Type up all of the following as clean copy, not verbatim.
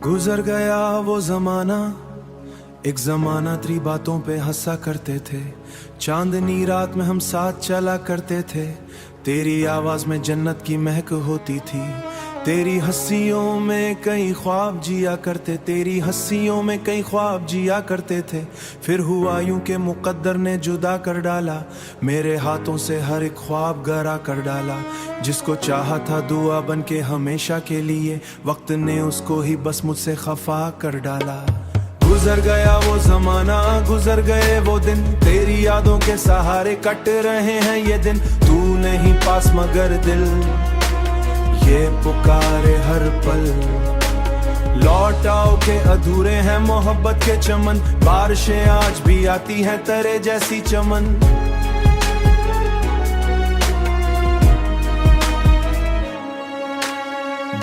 गुजर गया वो जमाना, एक जमाना तेरी बातों पे हंसा करते थे। चांदनी रात में हम साथ चला करते थे। तेरी आवाज में जन्नत की महक होती थी। तेरी हंसियों में कई ख्वाब जिया करते, तेरी हंसियों में कई ख्वाब जिया करते थे। फिर हुआ यूं के मुकद्दर ने जुदा कर डाला, मेरे हाथों से हर एक ख्वाब गरा कर डाला। जिसको चाहा था दुआ बन के हमेशा के लिए, वक्त ने उसको ही बस मुझसे खफा कर डाला। गुजर गया वो जमाना, गुजर गए वो दिन, तेरी यादों के सहारे कट रहे हैं ये दिन। तू नहीं पास मगर दिल ये पुकारे हर पल, लौट आओ के अधूरे हैं मोहब्बत के चमन। बारिशें आज भी आती हैं तरे जैसी चमन।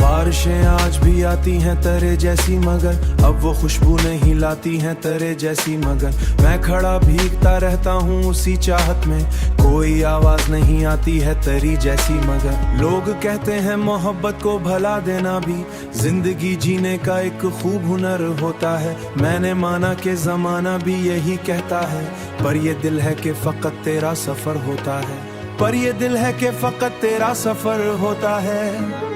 बारिशें आज भी आती हैं तरे जैसी, मगर अब वो खुशबू नहीं लाती हैं तरे जैसी। मगर मैं खड़ा भीगता रहता हूँ उसी चाहत में, कोई आवाज नहीं आती है तरी जैसी। मगर लोग कहते हैं मोहब्बत को भला देना भी जिंदगी जीने का एक खूब हुनर होता है। मैंने माना कि जमाना भी यही कहता है, पर ये दिल है कि फकत तेरा सफर होता है। पर ये दिल है कि फकत तेरा सफर होता है।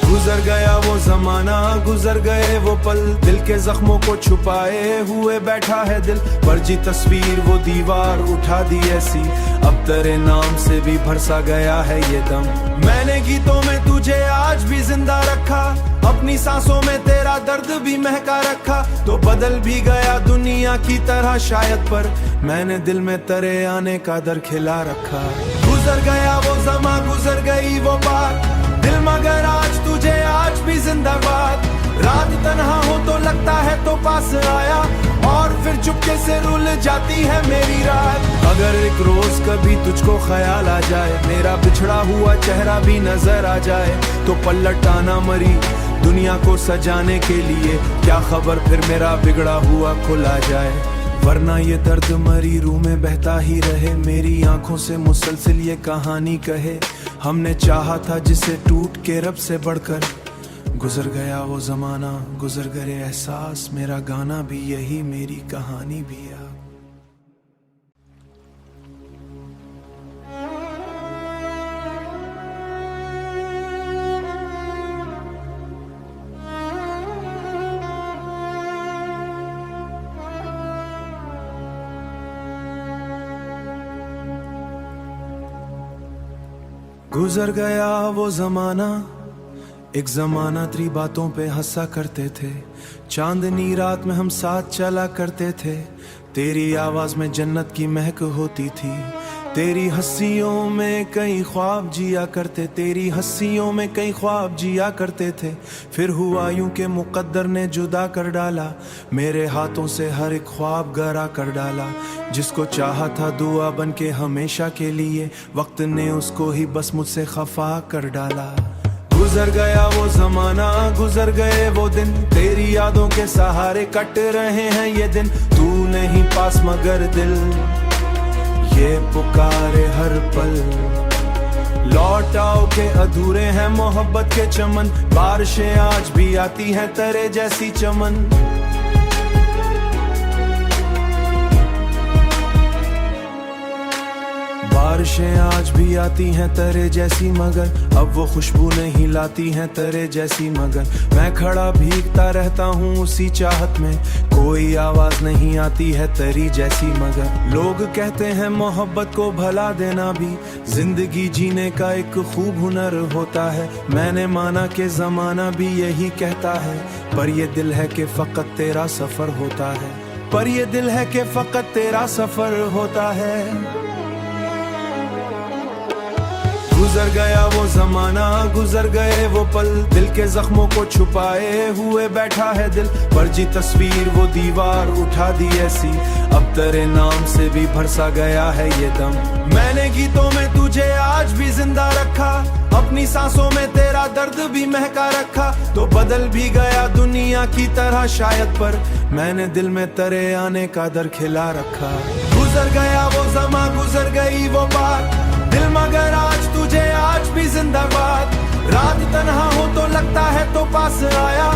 गुजर गया वो जमाना, गुजर गए वो पल, दिल के जख्मों को छुपाए हुए बैठा है दिल। फर्जी तस्वीर वो दीवार उठा दी ऐसी, अब तेरे नाम से भी भरसा गया है ये दम। मैंने गीतों में तुझे आज भी जिंदा रखा, अपनी सांसों में तेरा दर्द भी महका रखा। तो बदल भी गया दुनिया की तरह शायद, पर मैंने दिल में तेरे आने का दर खिला रखा। गुजर गया वो ज़मा, गुजर गई वो बात, दिल मगर आज तुझे आज भी जिंदाबाद। रात तन्हा हो तो लगता है तो पास आया, और फिर चुपके से रुल जाती है मेरी रात। अगर एक रोज कभी तुझको ख्याल आ जाए, मेरा बिछड़ा हुआ चेहरा भी नजर आ जाए, तो पलट आना मरी दुनिया को सजाने के लिए। क्या खबर फिर मेरा बिगड़ा हुआ खुला जाए, वरना ये दर्द मरी रूह में बहता ही रहे। मेरी आंखों से मुसलसिल ये कहानी कहे, हमने चाहा था जिसे टूट के रब से बढ़कर। गुजर गया वो जमाना, गुजर गए एहसास, मेरा गाना भी यही मेरी कहानी भी है। गुजर गया वो जमाना, एक जमाना तेरी बातों पे हंसा करते थे। चांदनी रात में हम साथ चला करते थे। तेरी आवाज में जन्नत की महक होती थी। तेरी हंसियों में कई ख्वाब जिया करते, तेरी हंसियों में कई ख्वाब जिया करते थे। फिर हुआ यूं के मुकद्दर ने जुदा कर डाला, मेरे हाथों से हर एक ख्वाब गरा कर डाला। जिसको चाहा था दुआ बन के हमेशा के लिए, वक्त ने उसको ही बस मुझसे खफा कर डाला। गुजर गया वो जमाना, गुजर गए वो दिन, तेरी यादों के सहारे कट रहे हैं ये दिन। तू नहीं पास मगर दिल ये पुकारे हर पल, लौट आओ के अधूरे हैं मोहब्बत के चमन। बारिशें आज भी आती हैं तरे जैसी चमन। बारिशें आज भी आती हैं तरे जैसी, मगर अब वो खुशबू नहीं लाती हैं तरे जैसी। मगर मैं खड़ा भीगता रहता हूँ उसी चाहत में, कोई आवाज नहीं आती है तरी जैसी। मगर लोग कहते हैं मोहब्बत को भला देना भी जिंदगी जीने का एक खूब हुनर होता है। मैंने माना कि जमाना भी यही कहता है, पर ये दिल है कि फकत तेरा सफर होता है। पर ये दिल है कि फकत तेरा सफर होता है। गुजर गया वो जमाना, गुजर गए वो पल, दिल के जख्मों को छुपाए हुए बैठा है दिल। फर्जी तस्वीर वो दीवार उठा दी ऐसी, अब तेरे नाम से भी भरसा गया है ये दम। मैंने गीतों में तुझे आज भी जिंदा रखा, अपनी सांसों में तेरा दर्द भी महका रखा। तो बदल भी गया दुनिया की तरह शायद, पर मैंने दिल में तेरे आने का दर खिला रखा। गुजर गया वो ज़मा, गुजर गई वो बात, दिल मगर आज तुझे आज भी जिंदाबाद। रात तन्हा हो तो लगता है तो पास आया,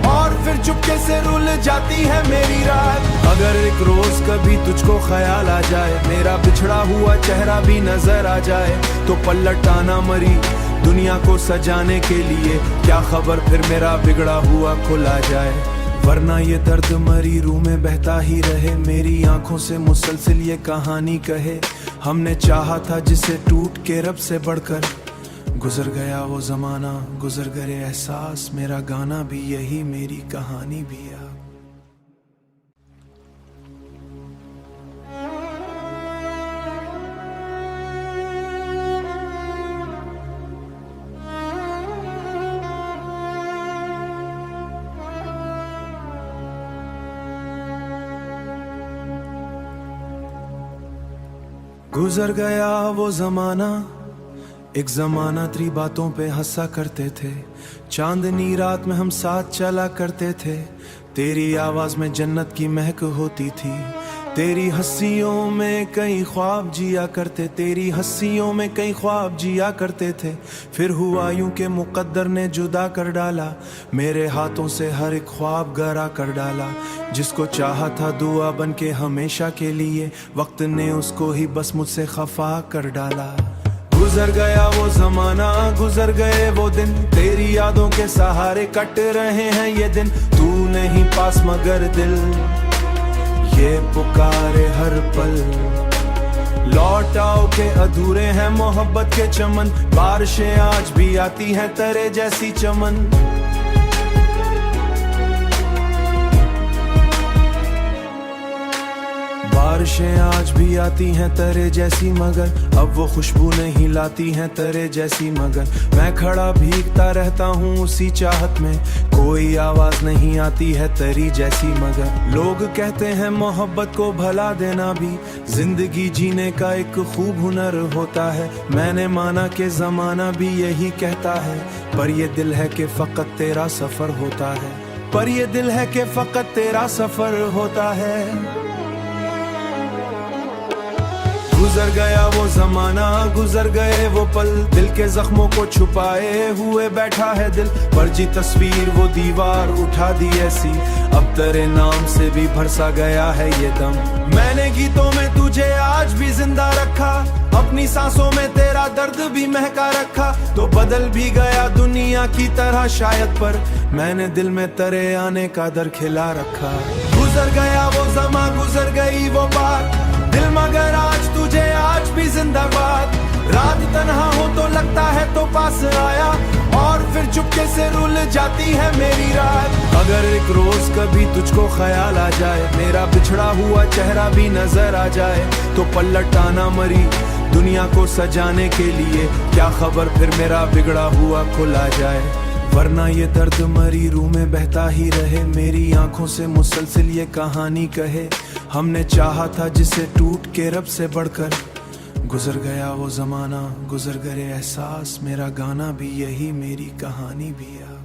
और फिर चुपके से रुल जाती है मेरी रात। अगर एक रोज कभी तुझको ख्याल आ जाए, मेरा बिछड़ा हुआ चेहरा भी नजर आ जाए, तो पलट आना मरी दुनिया को सजाने के लिए। क्या खबर फिर मेरा बिगड़ा हुआ खुला जाए, वरना ये दर्द मरी रूह में बहता ही रहे। मेरी आंखों से मुसलसिल ये कहानी कहे, हमने चाहा था जिसे टूट के रब से बढ़कर। गुजर गया वो जमाना, गुजर गए एहसास, मेरा गाना भी यही, मेरी कहानी भी अब। गुजर गया वो जमाना, एक जमाना तेरी बातों पे हंसा करते थे, चांदनी रात में हम साथ चला करते थे। तेरी आवाज में जन्नत की महक होती थी, तेरी हंसियों में कई ख्वाब जिया करते, तेरी हंसियों में कई ख्वाब जिया करते थे। फिर हुआ यूं के मुकद्दर ने जुदा कर डाला, मेरे हाथों से हर एक ख्वाब गरा कर डाला। जिसको चाहा था दुआ बन के हमेशा के लिए, वक्त ने उसको ही बस मुझसे खफा कर डाला। गुजर गया वो जमाना, गुजर गए वो दिन, तेरी यादों के सहारे कट रहे हैं ये दिन। तू नहीं पास मगर दिल ये पुकारे हर पल, लौट आओ के अधूरे हैं मोहब्बत के चमन। बारिशें आज भी आती हैं तरे जैसी चमन, बारिशें आज भी आती हैं तरे जैसी, मगर अब वो खुशबू नहीं लाती हैं तरे जैसी। मगर मैं खड़ा भीगता रहता हूँ उसी चाहत में, कोई आवाज नहीं आती है तेरी जैसी। मगर लोग कहते हैं मोहब्बत को भला देना भी जिंदगी जीने का एक खूब हुनर होता है। मैंने माना कि जमाना भी यही कहता है, पर ये दिल है कि फकत तेरा सफर होता है, पर ये दिल है कि फकत तेरा सफर होता है। गुजर गया वो जमाना, गुजर गए वो पल, दिल के जख्मों को छुपाए हुए बैठा है दिल। फर्जी तस्वीर वो दीवार उठा दी ऐसी, अब तेरे नाम से भी भरसा गया है ये दम। मैंने गीतों में तुझे आज भी जिंदा रखा, अपनी सांसों में तेरा दर्द भी महका रखा। तो बदल भी गया दुनिया की तरह शायद, पर मैंने दिल में तेरे आने का दर खिला रखा। गुजर गया वो ज़मा, गुजर गई वो बात, दिल मगर आज तुझे आज भी जिंदाबाद। रात तन्हा हो तो लगता है तो पास आया, और फिर चुपके से रुल जाती है मेरी रात। अगर एक रोज कभी तुझको ख्याल आ जाए, मेरा बिछड़ा हुआ चेहरा भी नजर आ जाए, तो पलट आना मरी दुनिया को सजाने के लिए। क्या खबर फिर मेरा बिगड़ा हुआ खुला जाए, वरना ये दर्द मरी रूह में बहता ही रहे। मेरी आंखों से मुसलसिल ये कहानी कहे, हमने चाहा था जिसे टूट के रब से बढ़कर। गुजर गया वो जमाना, गुजर गए एहसास, मेरा गाना भी यही, मेरी कहानी भी अब।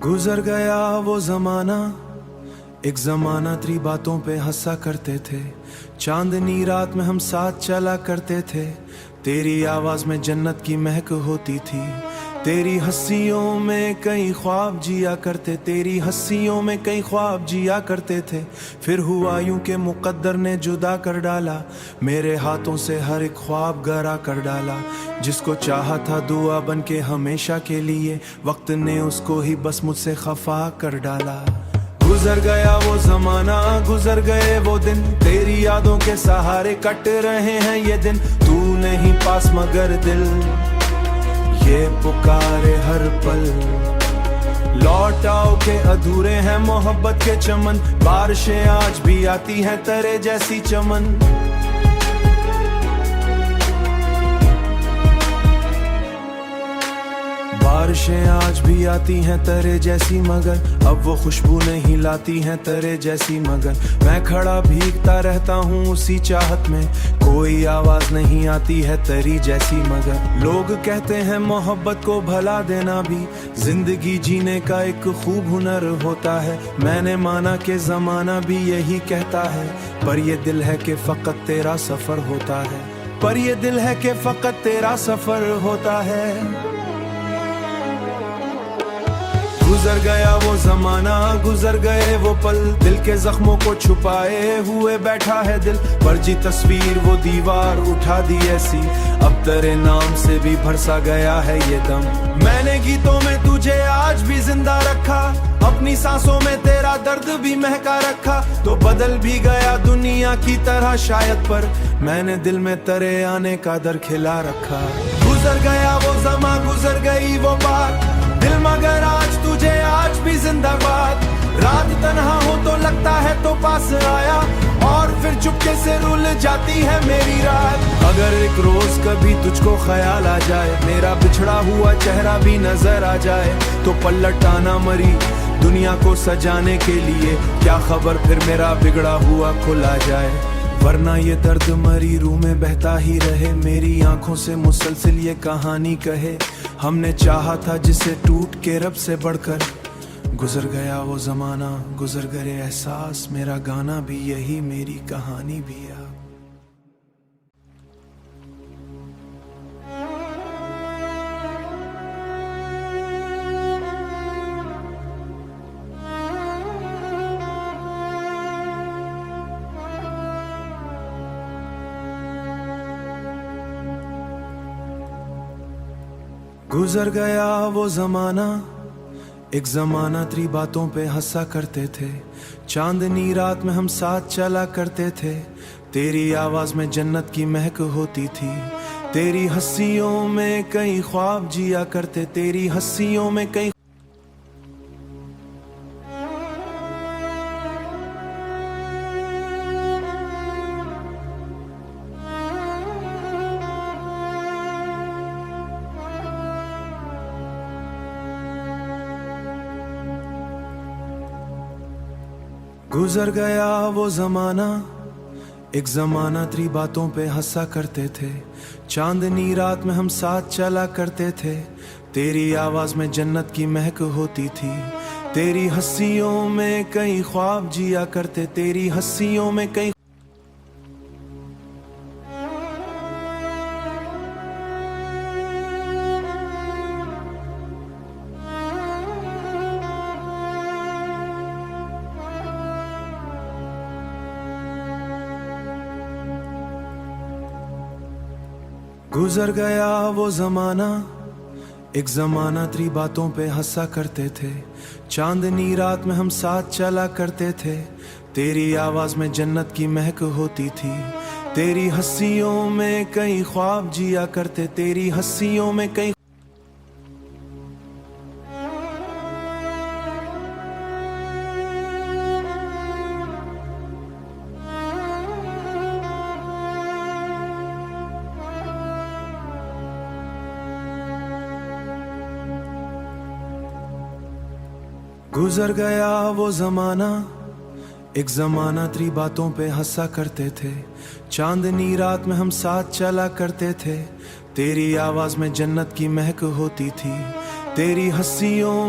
गुजर गया वो जमाना, एक जमाना तेरी बातों पे हंसा करते थे, चांदनी रात में हम साथ चला करते थे। तेरी आवाज में जन्नत की महक होती थी, तेरी हंसियों में कई ख्वाब जिया करते, तेरी हंसियों में कई ख्वाब जिया करते थे। फिर हुआ यूं के मुकद्दर ने जुदा कर डाला, मेरे हाथों से हर एक ख्वाब गरा कर डाला। जिसको चाहा था दुआ बन के हमेशा के लिए, वक्त ने उसको ही बस मुझसे खफा कर डाला। गुजर गया वो जमाना, गुजर गए वो दिन, तेरी यादों के सहारे कट रहे हैं ये दिन। तू नहीं पास मगर दिल ये पुकारे हर पल, लौट आओ के अधूरे हैं मोहब्बत के चमन। बारिशें आज भी आती हैं तरे जैसी चमन, बारिशें आज भी आती हैं तेरे जैसी, मगर अब वो खुशबू नहीं लाती हैं तेरे जैसी। मगर मैं खड़ा भीगता रहता हूँ उसी चाहत में, कोई आवाज नहीं आती है तेरी जैसी। मगर लोग कहते हैं मोहब्बत को भला देना भी जिंदगी जीने का एक खूब हुनर होता है। मैंने माना कि जमाना भी यही कहता है, पर ये दिल है कि फकत तेरा सफर होता है। पर ये दिल है कि फकत तेरा सफर होता है। गुजर गया वो जमाना, गुजर गए वो पल, दिल के जख्मों को छुपाए हुए बैठा है दिल। फर्जी तस्वीर वो दीवार उठा दी ऐसी, अब तेरे नाम से भी भरसा गया है ये दम। मैंने गीतों में तुझे आज भी जिंदा रखा, अपनी सांसों में तेरा दर्द भी महका रखा। तो बदल भी गया दुनिया की तरह शायद, पर मैंने दिल में तेरे आने का दर खिला रखा। गुजर गया वो ज़मां, गुजर गई वो बात, दिल मगर आज तुझे आज भी जिंदाबाद। रात तन्हा हो तो लगता है तो पास आया, और फिर चुपके से रुल जाती है मेरी रात। अगर एक रोज कभी तुझको ख्याल आ जाए, मेरा बिछड़ा हुआ चेहरा भी नजर आ जाए, तो पलट आना मरी दुनिया को सजाने के लिए। क्या खबर फिर मेरा बिगड़ा हुआ खुला जाए, वरना ये दर्द मरी रूह में बहता ही रहे। मेरी आंखों से मुसलसिल ये कहानी कहे, हमने चाहा था जिसे टूट के रब से बढ़कर। गुजर गया वो जमाना, गुजर गए एहसास, मेरा गाना भी यही, मेरी कहानी भी अब। गुजर गया वो जमाना, एक जमाना तेरी बातों पे हंसा करते थे। चांदनी रात में हम साथ चला करते थे, तेरी आवाज में जन्नत की महक होती थी। तेरी हंसियों में कई ख्वाब जिया करते, तेरी हंसियों में कई। गुजर गया वो जमाना, एक जमाना तेरी बातों पे हंसा करते थे। चांदनी रात में हम साथ चला करते थे, तेरी आवाज में जन्नत की महक होती थी। तेरी हंसियों में कई ख्वाब जिया करते, तेरी हंसियों में कई। गुजर गया वो जमाना, एक जमाना तेरी बातों पे हंसा करते थे। चांदनी रात में हम साथ चला करते थे, तेरी आवाज में जन्नत की महक होती थी। तेरी हंसियों में कई ख्वाब जिया करते, तेरी हंसियों में कई। गुजर गया वो जमाना, एक जमाना तेरी बातों पे हंसा करते थे। चांदनी रात में हम साथ चला करते थे, तेरी आवाज में जन्नत की महक होती थी। तेरी हंसियों